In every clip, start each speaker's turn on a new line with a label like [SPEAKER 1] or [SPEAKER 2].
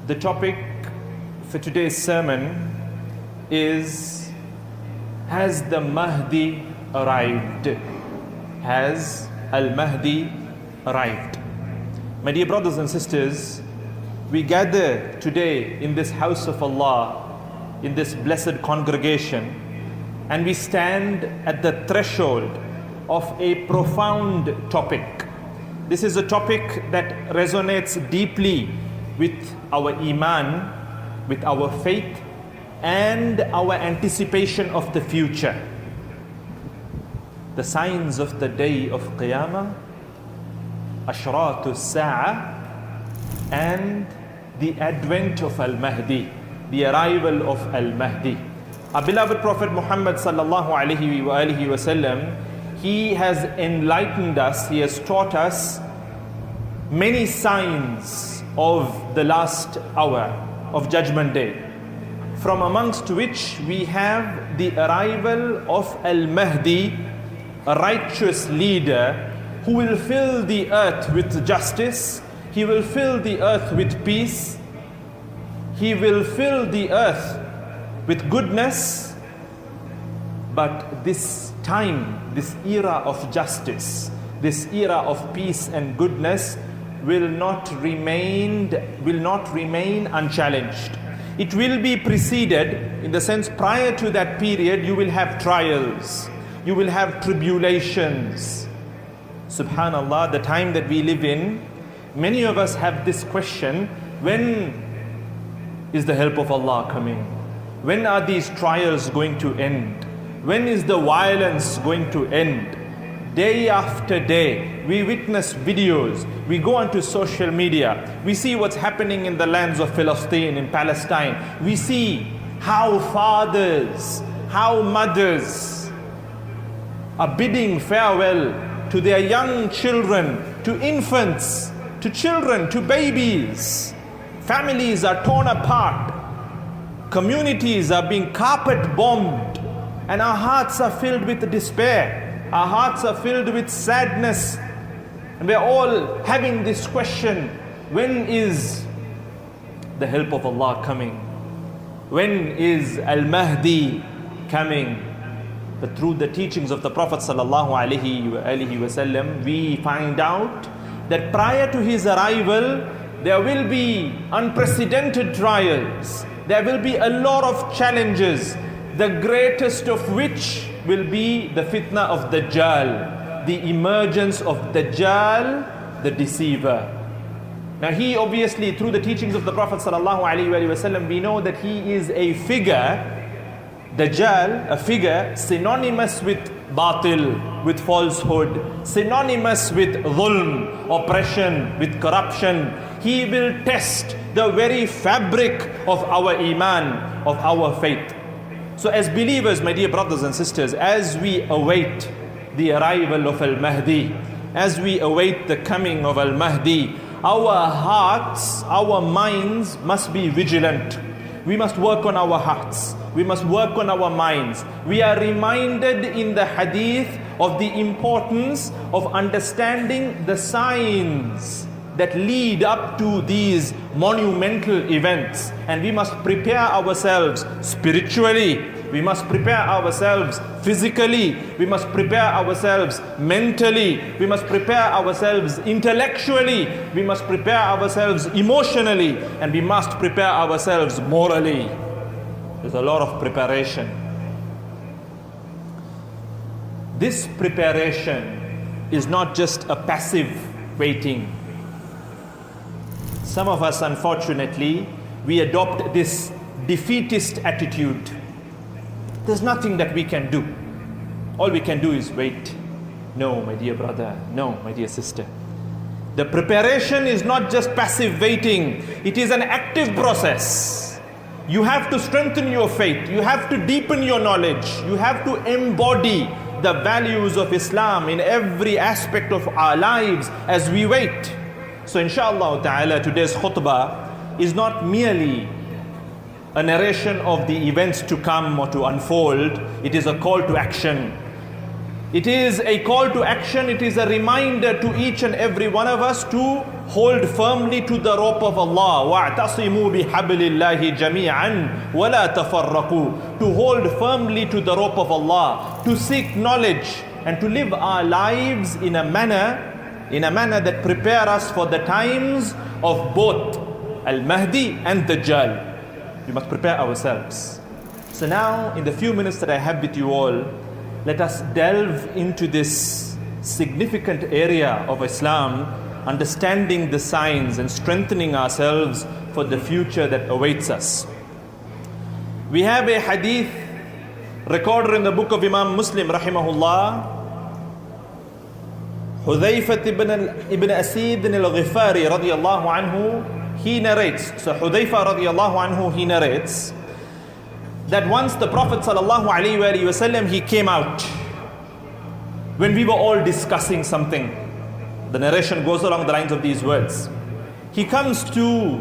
[SPEAKER 1] The topic for today's sermon is, has the Mahdi arrived? Has Al-Mahdi arrived? My dear brothers and sisters, we gather today in this house of Allah, in this blessed congregation, and we stand at the threshold of a profound topic. This is a topic that resonates deeply with our iman, with our faith, and our anticipation of the future. The signs of the day of Qiyamah, Ashratu Sa'a, and the advent of Al-Mahdi, the arrival of Al-Mahdi. Our beloved Prophet Muhammad sallallahu alaihi wasallam, he has enlightened us, he has taught us many signs of the last hour of Judgment Day, from amongst which we have the arrival of Al-Mahdi, a righteous leader who will fill the earth with justice, he will fill the earth with peace, he will fill the earth with goodness. But this time, this era of justice, this era of peace and goodness will not remain unchallenged. It will be preceded, in the sense prior to that period, you will have trials, you will have tribulations. Subhanallah, the time that we live in, many of us have this question: when is the help of Allah coming? When are these trials going to end? When is the violence going to end? Day after day, we witness videos, we go onto social media, we see what's happening in the lands of Palestine, in Palestine. We see how fathers, how mothers are bidding farewell to their young children, to infants, to children, to babies. Families are torn apart. Communities are being carpet bombed, and our hearts are filled with despair. Our hearts are filled with sadness, and we are all having this question: when is the help of Allah coming? When is Al-Mahdi coming? But through the teachings of the Prophet sallallahu alaihi wasallam, we find out that prior to his arrival, there will be unprecedented trials. There will be a lot of challenges, the greatest of which will be the fitna of Dajjal, the emergence of Dajjal, the deceiver. Now he obviously, through the teachings of the Prophet ﷺ, we know that he is a figure, Dajjal, a figure synonymous with batil, with falsehood, synonymous with dhulm, oppression, with corruption. He will test the very fabric of our iman, of our faith. So as believers, my dear brothers and sisters, as we await the arrival of Al-Mahdi, as we await the coming of Al-Mahdi, our hearts, our minds must be vigilant. We must work on our hearts. We must work on our minds. We are reminded in the hadith of the importance of understanding the signs that lead up to these monumental events, and we must prepare ourselves spiritually, we must prepare ourselves physically, we must prepare ourselves mentally, we must prepare ourselves intellectually, we must prepare ourselves emotionally, and we must prepare ourselves morally. There's a lot of preparation. This preparation is not just a passive waiting. Some of us, unfortunately, we adopt this defeatist attitude. There's nothing that we can do. All we can do is wait. No, my dear brother. No, my dear sister. The preparation is not just passive waiting. It is an active process. You have to strengthen your faith. You have to deepen your knowledge. You have to embody the values of Islam in every aspect of our lives as we wait. So inshallah ta'ala, today's khutbah is not merely a narration of the events to come or to unfold. It is a call to action. It is a call to action. It is a reminder to each and every one of us to hold firmly to the rope of Allah. وَاعْتَصِمُوا بِحَبْلِ اللَّهِ جَمِيعًا وَلَا تَفَرَّقُوا. To hold firmly to the rope of Allah, to seek knowledge and to live our lives in a manner that prepare us for the times of both Al-Mahdi and Dajjal. We must prepare ourselves. So now, in the few minutes that I have with you all, let us delve into this significant area of Islam, understanding the signs and strengthening ourselves for the future that awaits us. We have a hadith recorded in the book of Imam Muslim, rahimahullah. Hudhayfah ibn Asid al-Ghifari radiyallahu anhu, he narrates. So Hudhayfah radiyallahu anhu, he narrates that once the Prophet sallallahu alaihi wasallam, he came out when we were all discussing something. The narration goes along the lines of these words. He comes to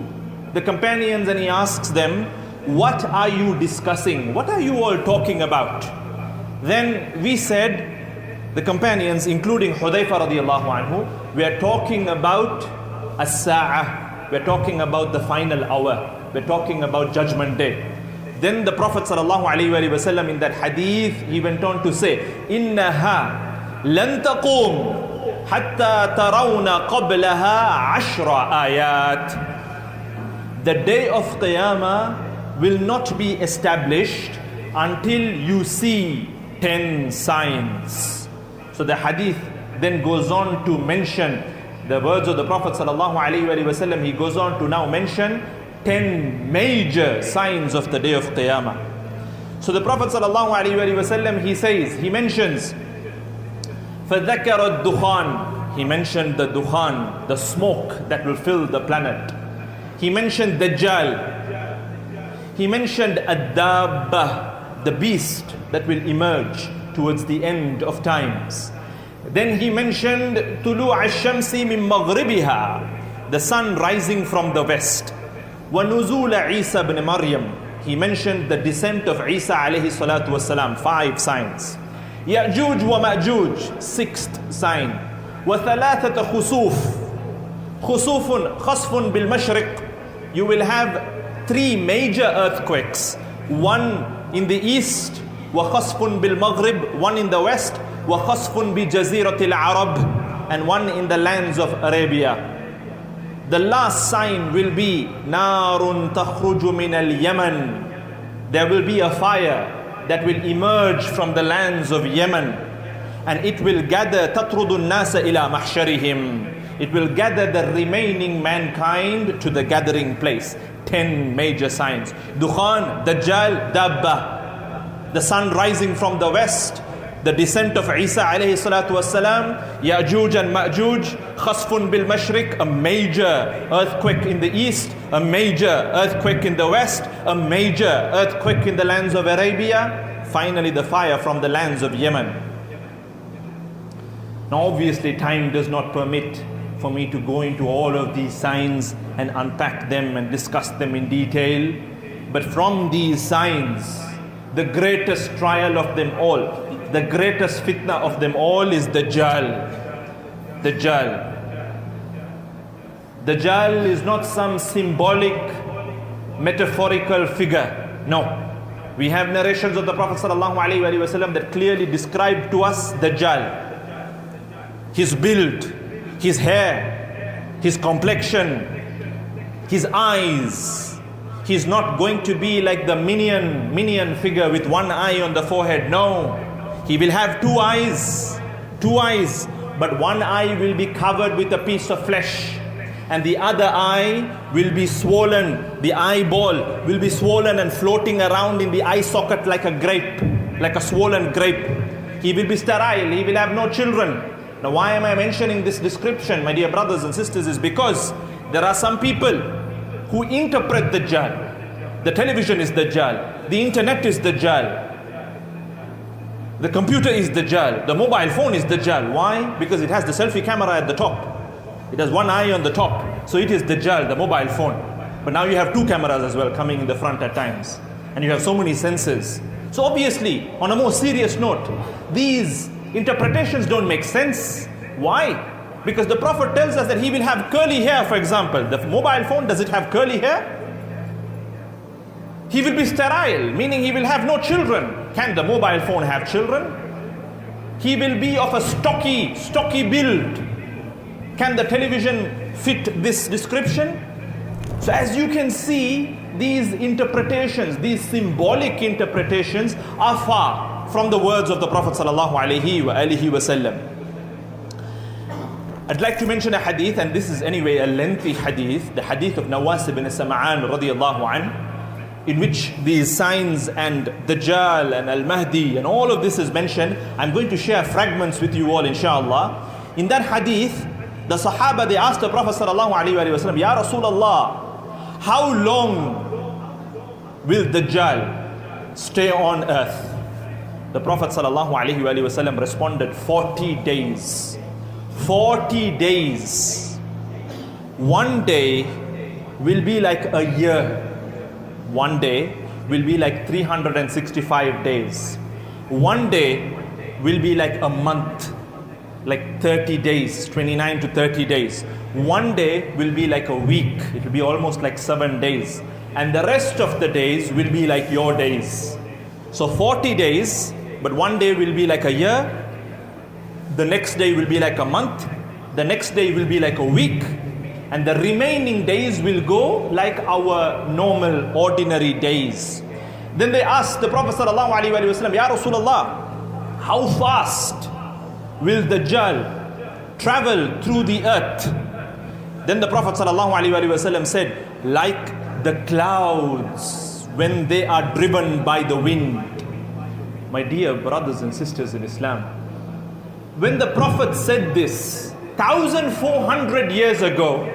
[SPEAKER 1] the companions and he asks them, what are you discussing? What are you all talking about? Then we said, the companions, including Hudhayfah radiyallahu anhu, we are talking about as-sa'ah. We are talking about the final hour. We are talking about Judgment Day. Then the Prophet sallallahu alaihi wasallam, in that hadith, he went on to say, إِنَّهَا لَن تَقُومْ حَتَّى تَرَوْنَ قَبْلَهَا عَشْرَ آيَاتٍ. The day of Qiyamah will not be established until you see 10 signs. So the hadith then goes on to mention the words of the Prophet sallallahu alaihi wasallam. He goes on to now mention 10 major signs of the day of Qiyamah. So the Prophet sallallahu alaihi wasallam, he says, he mentions فَذَكَرَ الدُّخَانِ. He mentioned the dukhan, the smoke that will fill the planet. He mentioned Dajjal. He mentioned ad-dabba, the beast that will emerge towards the end of times. Then he mentioned طُلُوعَ الشَّمْسِ مِن مَغْرِبِهَا, the sun rising from the west. وَنُزُولَ عِيسَى بْنِ مَرْيَمْ. He mentioned the descent of Isa alayhi salatu wasalam, 5 signs. يَأْجُوجُ وَمَأْجُوجُ, 6th sign. وَثَلَاثَةَ خُسُوفٌ. خُسُوفٌ خَصْفٌ بِالْمَشْرِقِ. You will have 3 major earthquakes. One in the east, وَخَصْفٌ بِالْمَغْرِبِ, one in the west, وَخَصْفٌ بِجَزِيرَةِ الْعَرَبِ, and one in the lands of Arabia. The last sign will be نَارٌ تَخْرُجُ مِنَ الْيَمَنِ. There will be a fire that will emerge from the lands of Yemen, and it will gather تَطْرُدُ النَّاسَ إِلَى مَحْشَرِهِمْ. It will gather the remaining mankind to the gathering place. 10 major signs. Dukhan, Dajjal, Dabba. The sun rising from the west, the descent of Isa alayhi salatu wasalam, Ya'juj and Ma'juj, Khasfun bil Mashriq, a major earthquake in the east, a major earthquake in the west, a major earthquake in the lands of Arabia, finally the fire from the lands of Yemen. Now obviously time does not permit for me to go into all of these signs and unpack them and discuss them in detail, but from these signs, the greatest trial of them all, the greatest fitna of them all is Dajjal. Dajjal. Dajjal is not some symbolic, metaphorical figure. No. We have narrations of the Prophet ﷺ that clearly describe to us Dajjal. His build, his hair, his complexion, his eyes. He's not going to be like the minion figure with one eye on the forehead. No. He will have 2 eyes, but one eye will be covered with a piece of flesh, and the other eye will be swollen. The eyeball will be swollen and floating around in the eye socket like a grape, like a swollen grape. He will be sterile. He will have no children. Now why am I mentioning this description, my dear brothers and sisters, is because there are some people who interpret Dajjal. The television is Dajjal. The internet is Dajjal. The computer is Dajjal. The mobile phone is Dajjal. Why? Because it has the selfie camera at the top. It has one eye on the top. So it is Dajjal, the mobile phone. But now you have 2 cameras as well coming in the front at times. And you have so many sensors. So obviously, on a more serious note, these interpretations don't make sense. Why? Because the Prophet tells us that he will have curly hair, for example. The mobile phone, does it have curly hair? He will be sterile, meaning he will have no children. Can the mobile phone have children? He will be of a stocky build. Can the television fit this description? So as you can see, these interpretations, these symbolic interpretations are far from the words of the Prophet sallallahu alaihi wasallam. I'd like to mention a hadith, and this is anyway a lengthy hadith, the hadith of Nawas ibn Sam'an radiyallahu anhu, in which these signs and Dajjal and Al-Mahdi and all of this is mentioned. I'm going to share fragments with you all, inshallah. In that hadith, the Sahaba, they asked the Prophet sallallahu alaihi wasallam, Ya Rasulullah, how long will Dajjal stay on earth? The Prophet sallallahu alaihi wasallam responded, 40 days. 40 days. One day will be like a year. One day will be like 365 days. One day will be like a month, like 30 days, 29 to 30 days. One day will be like a week. It will be almost like 7 days. And the rest of the days will be like your days. So 40 days, but one day will be like a year. The next day will be like a month. The next day will be like a week. And the remaining days will go like our normal, ordinary days. Then they asked the Prophet sallallahu alaihi wasallam, Ya Rasulullah, how fast will Dajjal travel through the earth? Then the Prophet sallallahu alaihi wasallam said, like the clouds when they are driven by the wind. My dear brothers and sisters in Islam, when the Prophet said this 1400 years ago,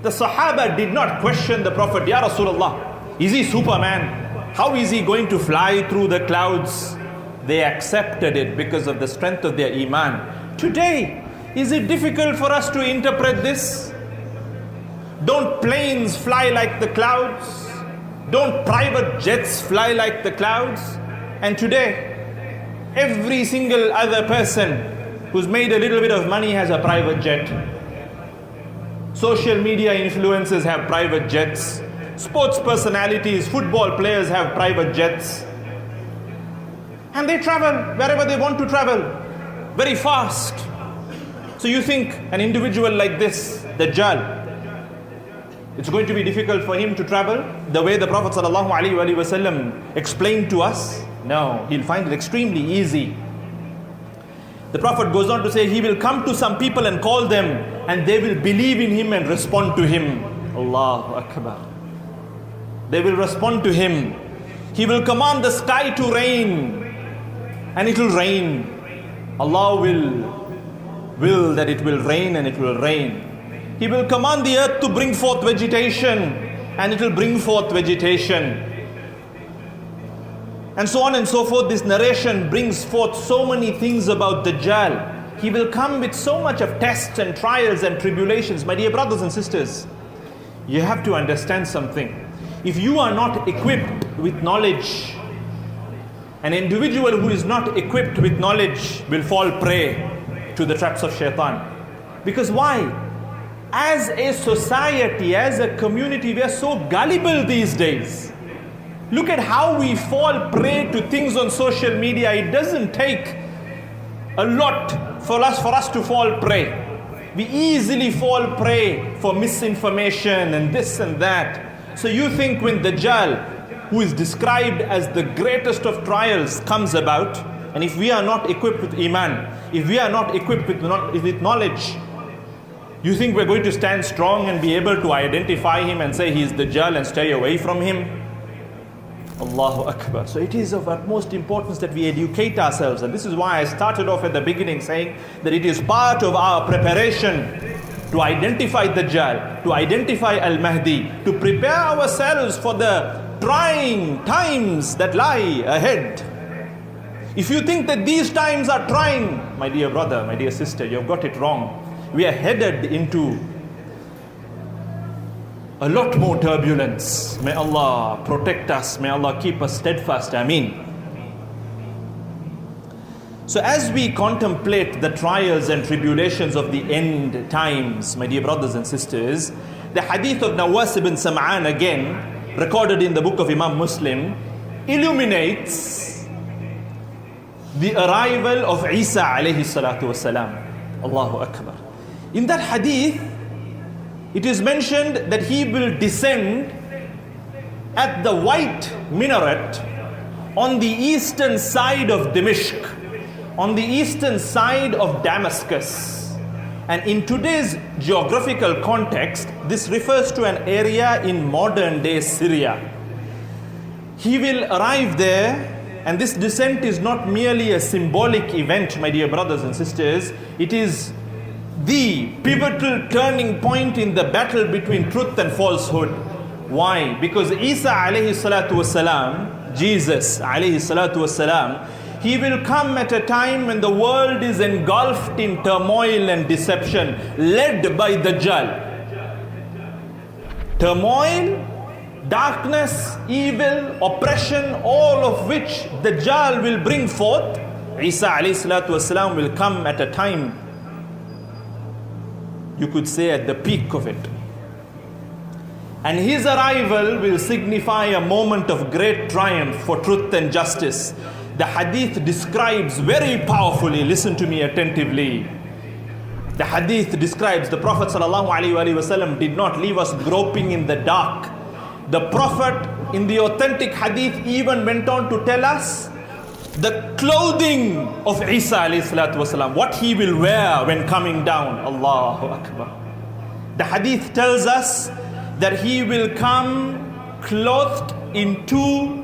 [SPEAKER 1] the Sahaba did not question the Prophet, Ya Rasulullah, is he Superman? How is he going to fly through the clouds? They accepted it because of the strength of their iman. Today, is it difficult for us to interpret this? Don't planes fly like the clouds? Don't private jets fly like the clouds? And today, every single other person who's made a little bit of money has a private jet. Social media influencers have private jets. Sports personalities, football players have private jets. And they travel wherever they want to travel, very fast. So you think an individual like this, Dajjal, it's going to be difficult for him to travel the way the Prophet ﷺ explained to us? No, he'll find it extremely easy. The Prophet goes on to say, he will come to some people and call them, and they will believe in him and respond to him. Allahu Akbar. They will respond to him. He will command the sky to rain, and it will rain. Allah will that it will rain, and it will rain. He will command the earth to bring forth vegetation, and it will bring forth vegetation. And so on and so forth. This narration brings forth so many things about Dajjal. He will come with so much of tests and trials and tribulations. My dear brothers and sisters, you have to understand something. If you are not equipped with knowledge, an individual who is not equipped with knowledge will fall prey to the traps of shaitan. Because why? As a society, as a community, we are so gullible these days. Look at how we fall prey to things on social media. It doesn't take a lot for us to fall prey. We easily fall prey for misinformation and this and that. So you think when Dajjal, who is described as the greatest of trials, comes about, and if we are not equipped with iman, if we are not equipped with knowledge, you think we're going to stand strong and be able to identify him and say he is Dajjal and stay away from him? Allahu Akbar. So it is of utmost importance that we educate ourselves, and this is why I started off at the beginning saying that it is part of our preparation to identify Dajjal, to identify Al-Mahdi, to prepare ourselves for the trying times that lie ahead. If you think that these times are trying, my dear brother, my dear sister, you've got it wrong. We are headed into a lot more turbulence. May Allah protect us. May Allah keep us steadfast. Ameen. So as we contemplate the trials and tribulations of the end times, my dear brothers and sisters, the hadith of Nawas ibn Sam'an, again recorded in the book of Imam Muslim, illuminates the arrival of Isa alayhi salatu wasalam. Allahu Akbar. In that hadith, it is mentioned that he will descend at the white minaret on the eastern side of Dimashq, on the eastern side of Damascus. And in today's geographical context, this refers to an area in modern day Syria. He will arrive there, and this descent is not merely a symbolic event, my dear brothers and sisters. It is the pivotal turning point in the battle between truth and falsehood. Why? Because Isa alayhi salatu wasalam, Jesus alayhi salatu wasalam, he will come at a time when the world is engulfed in turmoil and deception, led by Dajjal. Turmoil, darkness, evil, oppression, all of which Dajjal will bring forth. Isa alayhi salatu wasalam will come at a time, you could say, at the peak of it. And his arrival will signify a moment of great triumph for truth and justice. The hadith describes very powerfully, listen to me attentively. The hadith describes the Prophet ﷺ did not leave us groping in the dark. The Prophet in the authentic hadith even went on to tell us the clothing of Isa alayhi salatu wasalam, what he will wear when coming down. Allahu Akbar. The hadith tells us that he will come clothed in two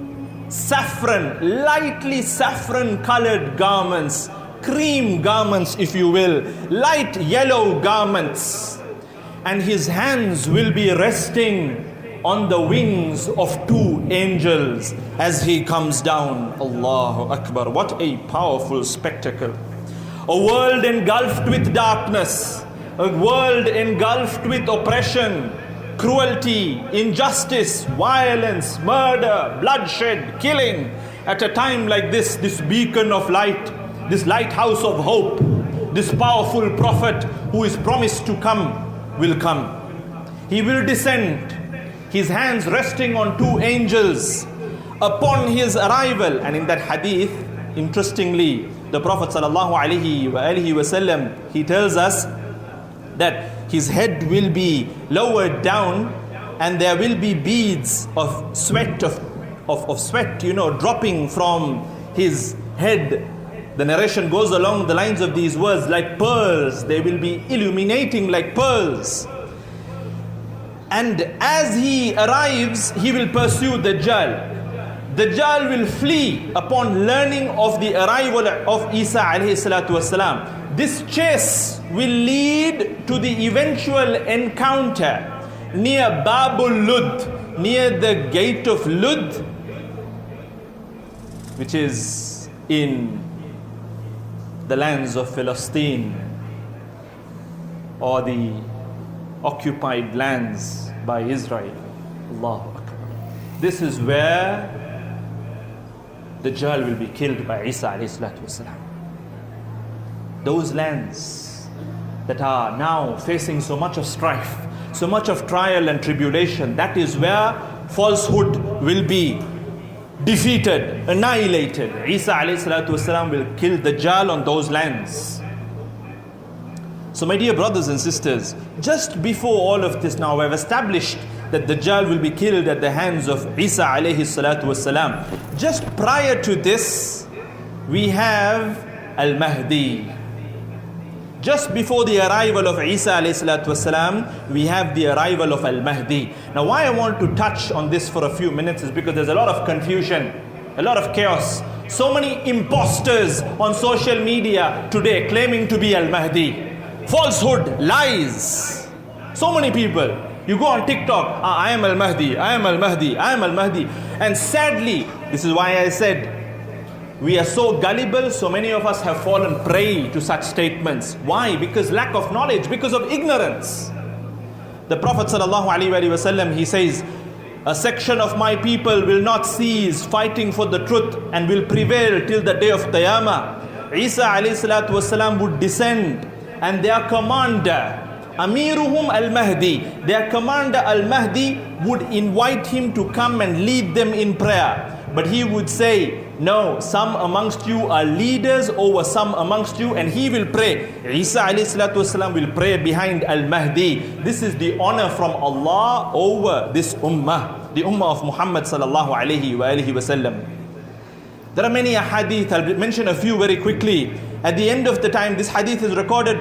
[SPEAKER 1] saffron, lightly saffron colored garments, cream garments if you will, light yellow garments. And his hands will be resting on the wings of two angels as he comes down. Allahu Akbar. What a powerful spectacle. A world engulfed with darkness, a world engulfed with oppression, cruelty, injustice, violence, murder, bloodshed, killing. At a time like this beacon of light, this lighthouse of hope, this powerful prophet who is promised to come will come. He will descend, his hands resting on two angels upon his arrival. And in that hadith, interestingly, the Prophet ﷺ, he tells us that his head will be lowered down and there will be beads of sweat, of sweat, dropping from his head. The narration goes along the lines of these words, like pearls. They will be illuminating like pearls. And as he arrives, he will pursue Dajjal. Dajjal will flee upon learning of the arrival of Isa alayhi salatu wasalam. This chase will lead to the eventual encounter near Babul Lud, near the gate of Lud, which is in the lands of Palestine, or the occupied lands by Israel. Allahu Akbar. This is where Dajjal will be killed by Isa alayhi salatu wasalam. Those lands that are now facing so much of strife, so much of trial and tribulation, that is where falsehood will be defeated, annihilated. Isa alayhi salatu wasalam will kill Dajjal on those lands. So my dear brothers and sisters, just before all of this, now I've established that Dajjal will be killed at the hands of Isa alayhi salatu wasalam. Just prior to this, we have Al-Mahdi. Just before the arrival of Isa alayhi salatu wasalam, we have the arrival of Al-Mahdi. Now why I want to touch on this for a few minutes is because there's a lot of confusion, a lot of chaos. So many imposters on social media today claiming to be Al-Mahdi. Falsehood, lies. So many people. You go on TikTok, I am Al-Mahdi, I am Al-Mahdi, I am Al-Mahdi. And sadly, this is why I said, we are so gullible, so many of us have fallen prey to such statements. Why? Because lack of knowledge, because of ignorance. The Prophet ﷺ, he says, a section of my people will not cease fighting for the truth and will prevail till the day of Qiyamah. Isa alayhi salatu wasalam would descend, and their commander, Amiruhum Al-Mahdi, their commander Al-Mahdi would invite him to come and lead them in prayer. But he would say, no, some amongst you are leaders over some amongst you, and he will pray. Isa alayhi salatu wasalam will pray behind Al-Mahdi. This is the honor from Allah over this ummah, the ummah of Muhammad sallallahu alayhi wa alihi wasallam. There are many hadith. I'll mention a few very quickly. At the end of the time, this hadith is recorded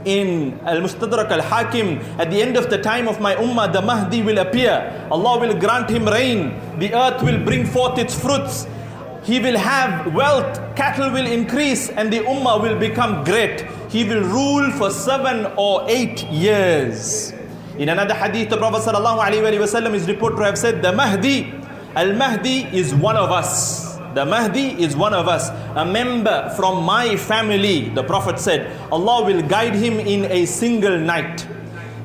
[SPEAKER 1] in Al-Mustadrak Al-Hakim. At the end of the time of my ummah, the Mahdi will appear. Allah will grant him rain. The earth will bring forth its fruits. He will have wealth, cattle will increase, and the ummah will become great. He will rule for 7 or 8 years. In another hadith, the Prophet ﷺ is reported to have said, the Mahdi, Al-Mahdi is one of us. The Mahdi is one of us, a member from my family. The Prophet said, Allah will guide him in a single night.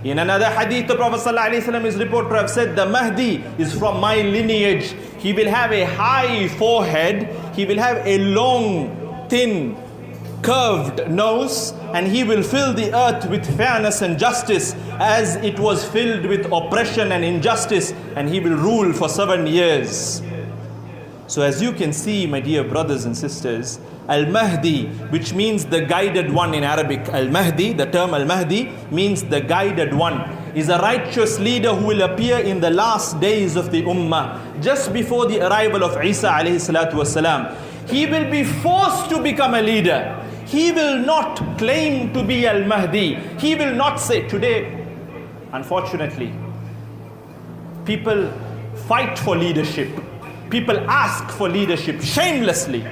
[SPEAKER 1] In another hadith, the Prophet ﷺ is reported to have said, the Mahdi is from my lineage. He will have a high forehead, he will have a long, thin, curved nose, and he will fill the earth with fairness and justice as it was filled with oppression and injustice, and he will rule for 7 years. So as you can see, my dear brothers and sisters, Al-Mahdi, which means the guided one in Arabic, Al-Mahdi, the term Al-Mahdi means the guided one, is a righteous leader who will appear in the last days of the Ummah, just before the arrival of Isa alayhi salatu wasalam. He will be forced to become a leader. He will not claim to be Al-Mahdi. He will not say, today, unfortunately, people fight for leadership. People ask for leadership shamelessly.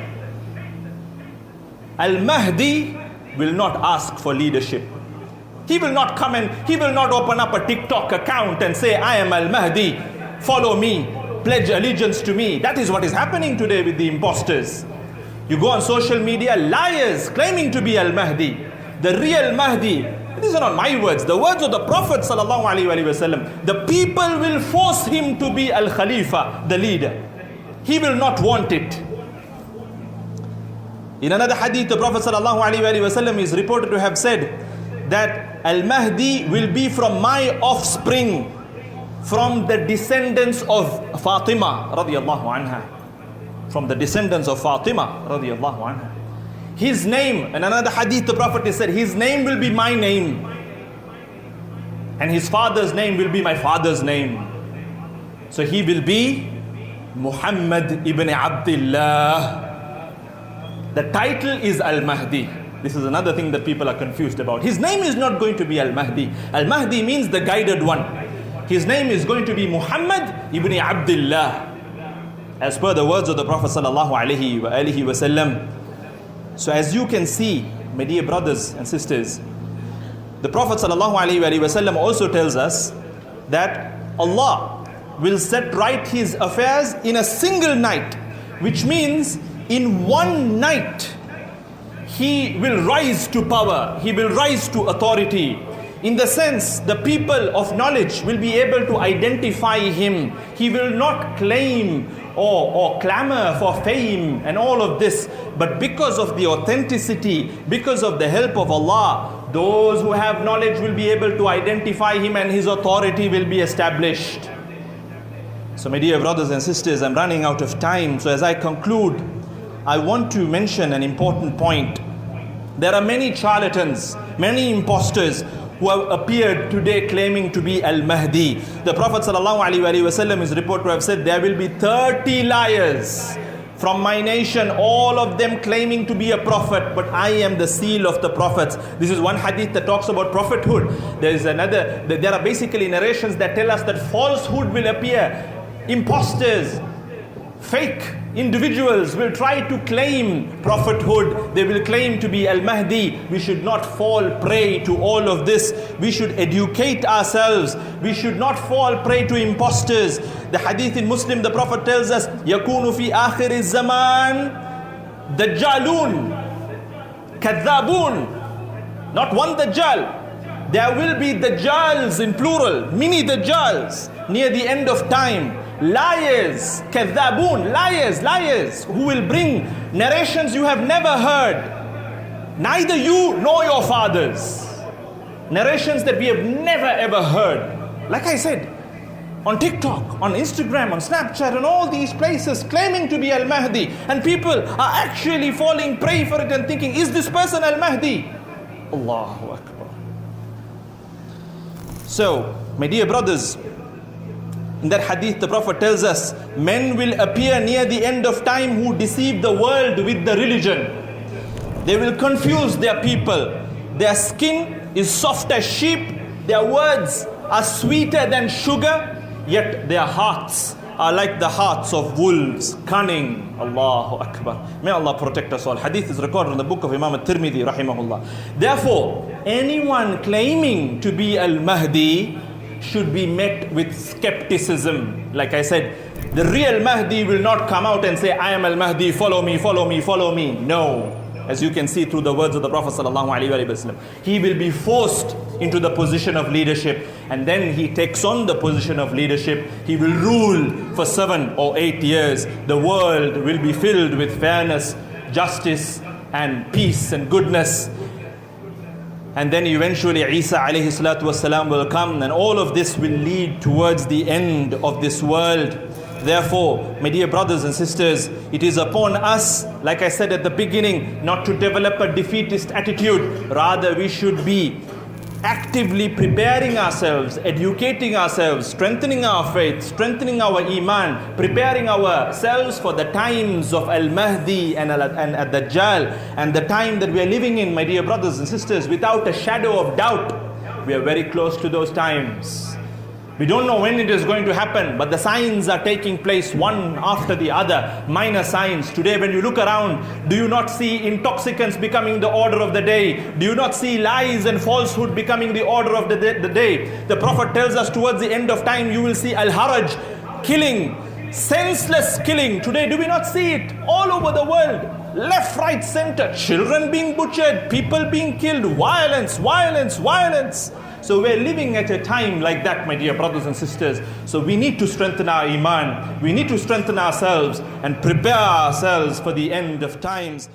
[SPEAKER 1] Al-Mahdi will not ask for leadership. He will not come and he will not open up a TikTok account and say, I am Al-Mahdi, follow me, pledge allegiance to me. That is what is happening today with the imposters. You go on social media, liars claiming to be Al-Mahdi. The real Mahdi, these are not my words, the words of the Prophet sallallahu alaihi wasallam. The people will force him to be Al-Khalifa, the leader. He will not want it. In another hadith, the Prophet ﷺ is reported to have said that Al-Mahdi will be from my offspring, from the descendants of Fatima radiyallahu anha. From the descendants of Fatima radiyallahu anha. His name, in another hadith, the Prophet said, his name will be my name, and his father's name will be my father's name. So he will be Muhammad ibn Abdullah. The title is Al-Mahdi. This is another thing that people are confused about. His name is not going to be Al-Mahdi. Al-Mahdi means the guided one. His name is going to be Muhammad ibn Abdullah, as per the words of the Prophet sallallahu alaihi wasallam. So as you can see, my dear brothers and sisters, the Prophet sallallahu alaihi wasallam also tells us that Allah will set right his affairs in a single night, which means in one night he will rise to power, he will rise to authority. In the sense, the people of knowledge will be able to identify him. He will not claim or clamor for fame and all of this, but because of the authenticity, because of the help of Allah, those who have knowledge will be able to identify him and his authority will be established. So my dear brothers and sisters, I'm running out of time. So as I conclude, I want to mention an important point. There are many charlatans, many imposters who have appeared today claiming to be Al-Mahdi. The Prophet ﷺ is reported to have said, there will be 30 liars from my nation, all of them claiming to be a prophet, but I am the seal of the prophets. This is one hadith that talks about prophethood. There are basically narrations that tell us that falsehood will appear. Imposters, fake individuals will try to claim prophethood. They will claim to be Al-Mahdi. We should not fall prey to all of this. We should educate ourselves. We should not fall prey to imposters. The hadith in Muslim, the Prophet tells us, يَكُونُ فِي آخِرِ الزَّمَانِ دَجَّالُونَ كَذَّابُونَ. Not one Dajjal. There will be Dajjals in plural, mini Dajjals, near the end of time. liars, kadhabun, liars, who will bring narrations you have never heard. Neither you nor your fathers. Narrations that we have never ever heard. Like I said, on TikTok, on Instagram, on Snapchat, and all these places claiming to be Al-Mahdi. And people are actually falling prey for it and thinking, is this person Al-Mahdi? Allahu Akbar. So, my dear brothers, in that hadith the Prophet tells us, men will appear near the end of time who deceive the world with the religion. They will confuse their people. Their skin is soft as sheep. Their words are sweeter than sugar. Yet their hearts are like the hearts of wolves, cunning. Allahu Akbar. May Allah protect us all. Hadith is recorded in the book of Imam al-Tirmidhi, rahimahullah. Therefore, anyone claiming to be Al-Mahdi should be met with skepticism. Like I said, the real Mahdi will not come out and say, I am Al-Mahdi, follow me, follow me, follow me. No. As you can see through the words of the Prophet ﷺ, he will be forced into the position of leadership, and then he takes on the position of leadership. He will rule for 7 or 8 years. The world will be filled with fairness, justice, and peace and goodness. And then eventually Isa alayhi salatu wasalam will come, and all of this will lead towards the end of this world. Therefore, my dear brothers and sisters, it is upon us, like I said at the beginning, not to develop a defeatist attitude. Rather, we should be actively preparing ourselves, educating ourselves, strengthening our faith, strengthening our iman, preparing ourselves for the times of Al-Mahdi and Dajjal, and the time that we are living in, my dear brothers and sisters. Without a shadow of doubt, we are very close to those times. We don't know when it is going to happen, but the signs are taking place one after the other. Minor signs. Today when you look around, do you not see intoxicants becoming the order of the day? Do you not see lies and falsehood becoming the order of the day? The Prophet tells us towards the end of time, you will see Al-Haraj, killing, senseless killing. Today, do we not see it all over the world? Left, right, center. Children being butchered, people being killed, violence, violence, violence. So we're living at a time like that, my dear brothers and sisters. So we need to strengthen our iman. We need to strengthen ourselves and prepare ourselves for the end of times.